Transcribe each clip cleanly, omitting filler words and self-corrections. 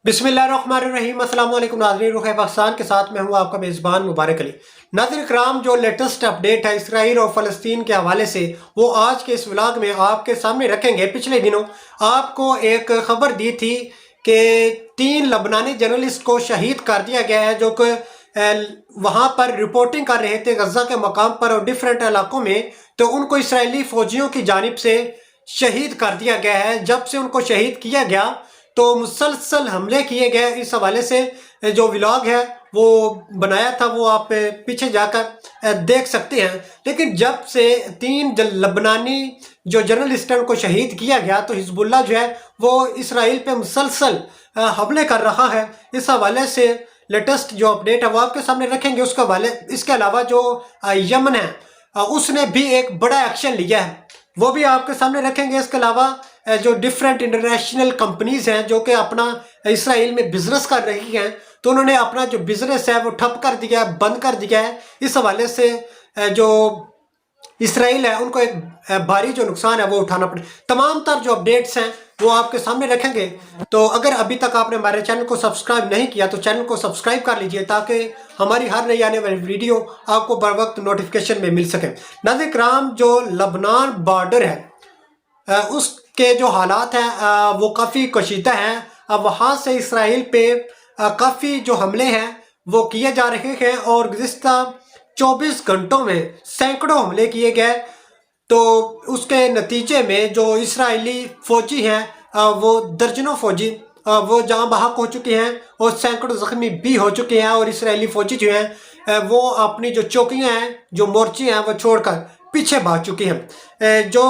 बिस्मिल्लाहिर्रहमानिर्रहीम। अस्सलाम वालेकुम नाज़रीन, रुख़ पाकिस्तान के साथ मैं हूँ आपका मेज़बान मुबारक अली। नाज़रीन कराम, जो लेटेस्ट अपडेट है इसराइल और फ़लस्तीन के हवाले से वो आज के इस व्लॉग में आपके सामने रखेंगे। पिछले दिनों आपको एक ख़बर दी थी कि 3 लबनानी जर्नलिस्ट को शहीद कर दिया गया है, जो कि वहाँ पर रिपोर्टिंग कर रहे थे गज़ा के मकाम पर और डिफरेंट इलाकों में। तो उनको इसराइली फ़ौजियों की जानिब से शहीद कर दिया गया है। जब से उनको शहीद किया गया तो मुसलसल हमले किए गए। इस हवाले से जो व्लॉग है वो बनाया था, वो आप पीछे जाकर देख सकते हैं। लेकिन जब से 3 लबनानी जो जर्नलिस्ट हैं उनको शहीद किया गया तो हिजबुल्लाह जो है वो इसराइल पे मुसलसल हमले कर रहा है। इस हवाले से लेटेस्ट जो अपडेट है वो आपके सामने रखेंगे। उसके हवाले इसके अलावा जो यमन है उसने भी एक बड़ा एक्शन लिया है, वो भी आपके सामने रखेंगे। इसके अलावा जो डिफरेंट इंटरनेशनल कंपनीज हैं जो कि अपना इसराइल में बिजनेस कर रही हैं, तो उन्होंने अपना जो बिजनेस है वो ठप कर दिया है, बंद कर दिया है। इस हवाले से जो इसराइल है उनको एक भारी जो नुकसान है वो उठाना पड़े। तमाम तर जो अपडेट्स हैं वो आपके सामने रखेंगे। तो अगर अभी तक आपने हमारे चैनल को सब्सक्राइब नहीं किया तो चैनल को सब्सक्राइब कर लीजिए, ताकि हमारी हर नई आने वाली वीडियो आपको बर वक्त नोटिफिकेशन में मिल सके। नाज़रीन कराम, जो लबनान बॉर्डर है उसके जो हालात हैं वो काफ़ी कशीदा हैं। अब वहाँ से इसराइल पे काफ़ी जो हमले हैं वो किए जा रहे हैं और गुज़िश्ता 24 घंटों में सैकड़ों हमले किए गए। तो उसके नतीजे में जो इसराइली फ़ौजी हैं वो दर्जनों फ़ौजी वो जहाँ बहक हो चुके हैं और सैकड़ों ज़ख्मी भी हो चुके हैं। और इसराइली फ़ौजी जो हैं वो अपनी जो चौकियाँ हैं, जो मोर्चे हैं, वो छोड़कर पीछे भाग चुके हैं। जो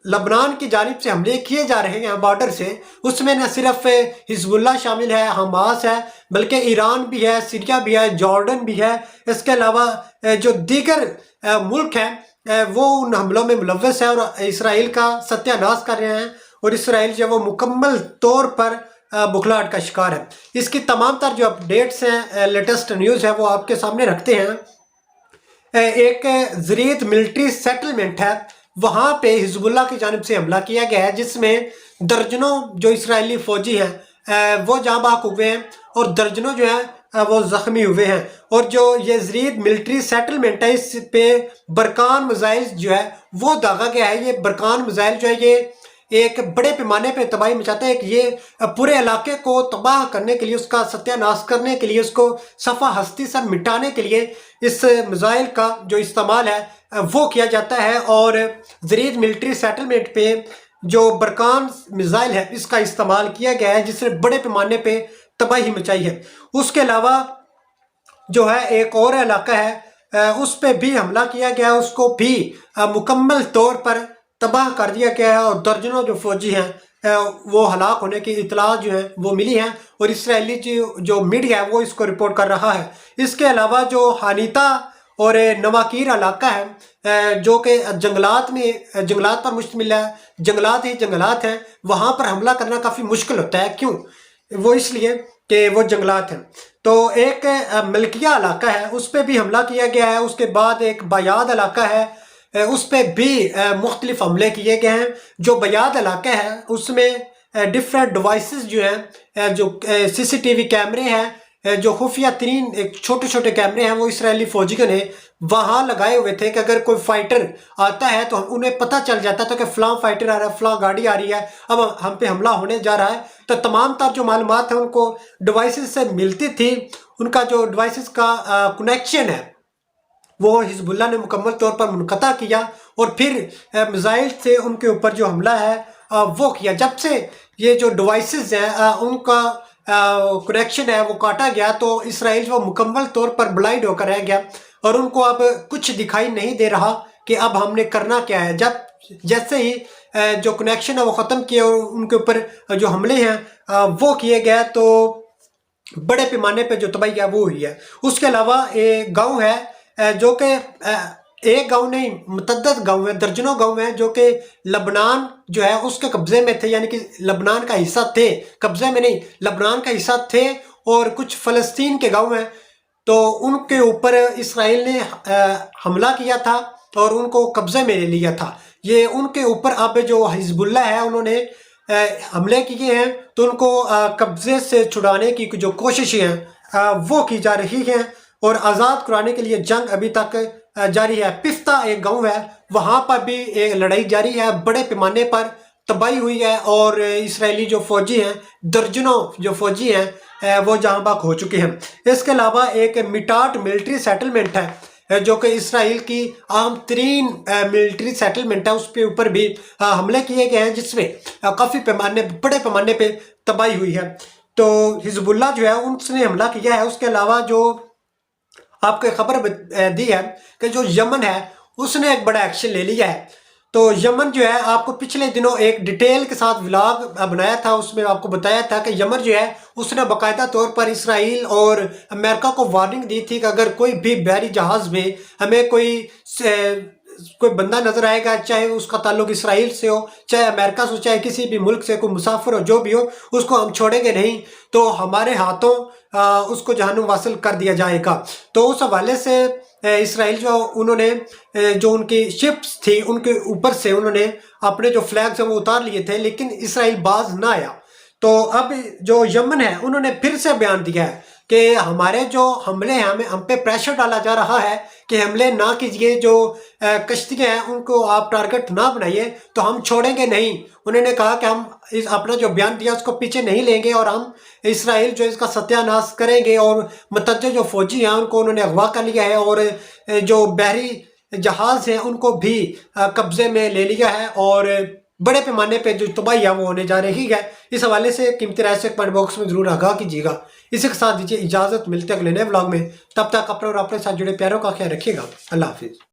लबनान की जानिब से हमले किए जा रहे हैं बॉर्डर से, उसमें न सिर्फ हिजबुल्लाह शामिल है, हमास है, बल्कि ईरान भी है, सीरिया भी है, जॉर्डन भी है। इसके अलावा जो दीगर मुल्क हैं वो उन हमलों में मुलव्वस है और इसराइल का सत्यानाश कर रहे हैं। और इसराइल जो वो मुकम्मल तौर पर बुखलाहट का शिकार है। इसकी तमाम तर जो अपडेट्स हैं, लेटेस्ट न्यूज़ है, वो आपके सामने रखते हैं। एक ज़रीत मिलिट्री सेटलमेंट है, वहाँ पे हिजबुल्लाह की जानिब से हमला किया गया है, जिसमें दर्जनों जो इसराइली फ़ौजी हैं वो जाँ बहक हुए हैं और दर्जनों जो हैं वो ज़ख्मी हुए हैं। और जो ये ज़रीत मिलिट्री सेटलमेंट है, इस पे बरकान मिज़ाइल जो है वो दागा गया है। ये बरकान मिज़ाइल जो है ये एक बड़े पैमाने पे तबाही मचाता है कि ये पूरे इलाके को तबाह करने के लिए, उसका सत्यानाश करने के लिए, उसको सफ़ा हस्ती से मिटाने के लिए इस मिज़ाइल का जो इस्तेमाल है वो किया जाता है। और ज़रीत मिलिट्री सेटलमेंट पे जो बरकान मिज़ाइल है इसका इस्तेमाल किया गया है, जिसने बड़े पैमाने पे तबाही मचाई है। उसके अलावा जो है एक और इलाका है उस पर भी हमला किया गया है, उसको भी मुकम्मल तौर पर तबाह कर दिया गया है और दर्जनों जो फौजी हैं वो हलाक होने की इतला जो है वो मिली हैं। और इसराइली जो मीडिया है वो इसको रिपोर्ट कर रहा है। इसके अलावा जो हानीता और नवाकीर इलाका है जो कि जंगलात पर मुश्तमिल है, जंगलात ही जंगलात हैं, वहाँ पर हमला करना काफ़ी मुश्किल होता है। क्यों? वो इसलिए कि वो जंगलात हैं। तो एक मलकिया इलाका है उस पर भी हमला किया गया है। उसके बाद एक बायाद इलाका है उस पर भी मुख्तलिफ हमले किए गए हैं। जो बयाद इलाका है उसमें डिफरेंट डिवाइसेस जो हैं, जो CCTV कैमरे हैं, जो खुफिया तरीन एक छोटे छोटे कैमरे हैं, वो इसराइली फ़ौजियों ने वहाँ लगाए हुए थे कि अगर कोई फाइटर आता है तो उन्हें पता चल जाता था कि फ़लाँ फाइटर आ रहा है, फ़लाँ गाड़ी आ रही है, अब हम पे हमला होने जा रहा है। तो तमाम तर जो मालूमात है उनको डिवाइसेस से मिलती थी। उनका जो डिवाइसेस का कनेक्शन है वो हिजबुल्लाह ने मुकम्मल तौर पर मुनक़ता किया और फिर मिज़ाइल से उनके ऊपर जो हमला है वो किया। जब से ये जो डिवाइसेस हैं उनका कनेक्शन है वो काटा गया तो इसराइल जो मुकम्मल तौर पर ब्लाइंड होकर रह गया और उनको अब कुछ दिखाई नहीं दे रहा कि अब हमने करना क्या है। जब जैसे ही जो कनेक्शन है वो ख़त्म किया और उनके ऊपर जो हमले हैं वो किए गए तो बड़े पैमाने पे जो तबाही है वो हुई है। उसके अलावा एक गाँव है जो कि एक गांव नहीं, मुतद्दद गांव है, दर्जनों गांव हैं जो कि लबनान जो है उसके कब्जे में थे, यानी कि लबनान का हिस्सा थे, कब्जे में नहीं, लबनान का हिस्सा थे। और कुछ फ़लस्तीन के गांव हैं तो उनके ऊपर इसराइल ने हमला किया था और उनको कब्जे में ले लिया था। ये उनके ऊपर अब जो हिजबुल्लाह है उन्होंने हमले किए हैं तो उनको कब्जे से छुड़ाने की जो कोशिशें हैं वो की जा रही हैं और आज़ाद कराने के लिए जंग अभी तक जारी है। पिस्ता एक गांव है, वहाँ पर भी एक लड़ाई जारी है, बड़े पैमाने पर तबाही हुई है और इसराइली जो फौजी हैं, दर्जनों जो फौजी हैं वो जहाँ बाग हो चुके हैं। इसके अलावा एक मिटाट मिलिट्री सेटलमेंट है जो कि इसराइल की अहम तरीन मिलिट्री सेटलमेंट है, उस पे ऊपर भी हमले किए गए हैं जिसमें काफ़ी बड़े पैमाने पे तबाही हुई है। तो हिजबुल्लाह जो है उसने हमला किया है। उसके अलावा जो आपको खबर दी है कि जो यमन है उसने एक बड़ा एक्शन ले लिया है। तो यमन जो है, आपको पिछले दिनों एक डिटेल के साथ व्लॉग बनाया था, उसमें आपको बताया था कि यमन जो है उसने बाकायदा तौर पर इसराइल और अमेरिका को वार्निंग दी थी कि अगर कोई भी बहरी जहाज़ में हमें कोई बंदा नजर आएगा, चाहे उसका ताल्लुक इसराइल से हो, चाहे अमेरिका से हो, चाहे किसी भी मुल्क से कोई मुसाफिर हो, जो भी हो, उसको हम छोड़ेंगे नहीं, तो हमारे हाथों उसको जहन्नुम वासिल कर दिया जाएगा। तो उस हवाले से इसराइल जो उन्होंने जो उनकी शिप्स थी उनके ऊपर से उन्होंने अपने जो फ्लैग्स हैं वो उतार लिए थे, लेकिन इसराइल बाज ना आया। तो अब जो यमन है उन्होंने फिर से बयान दिया है कि हमारे जो हमले हैं, हम पे प्रेशर डाला जा रहा है कि हमले ना कीजिए, जो कश्तियाँ हैं उनको आप टारगेट ना बनाइए, तो हम छोड़ेंगे नहीं। उन्होंने कहा कि हम अपना जो बयान दिया उसको पीछे नहीं लेंगे और हम इसराइल जो इसका सत्यानाश करेंगे। और मुतज्जर जो फौजी हैं उनको उन्होंने अगवा कर लिया है और जो बहरी जहाज़ हैं उनको भी कब्जे में ले लिया है और बड़े पैमाने पे जो तबाही है वो होने जा रही है। इस हवाले से कीमती राय से कमेंट बॉक्स में जरूर आगाह कीजिएगा। इसी के साथ दीजिए इजाज़त, मिलते हैं अगले नए व्लॉग में। तब तक अपने और अपने साथ जुड़े प्यारों का ख्याल रखिएगा। अल्लाह हाफिज़।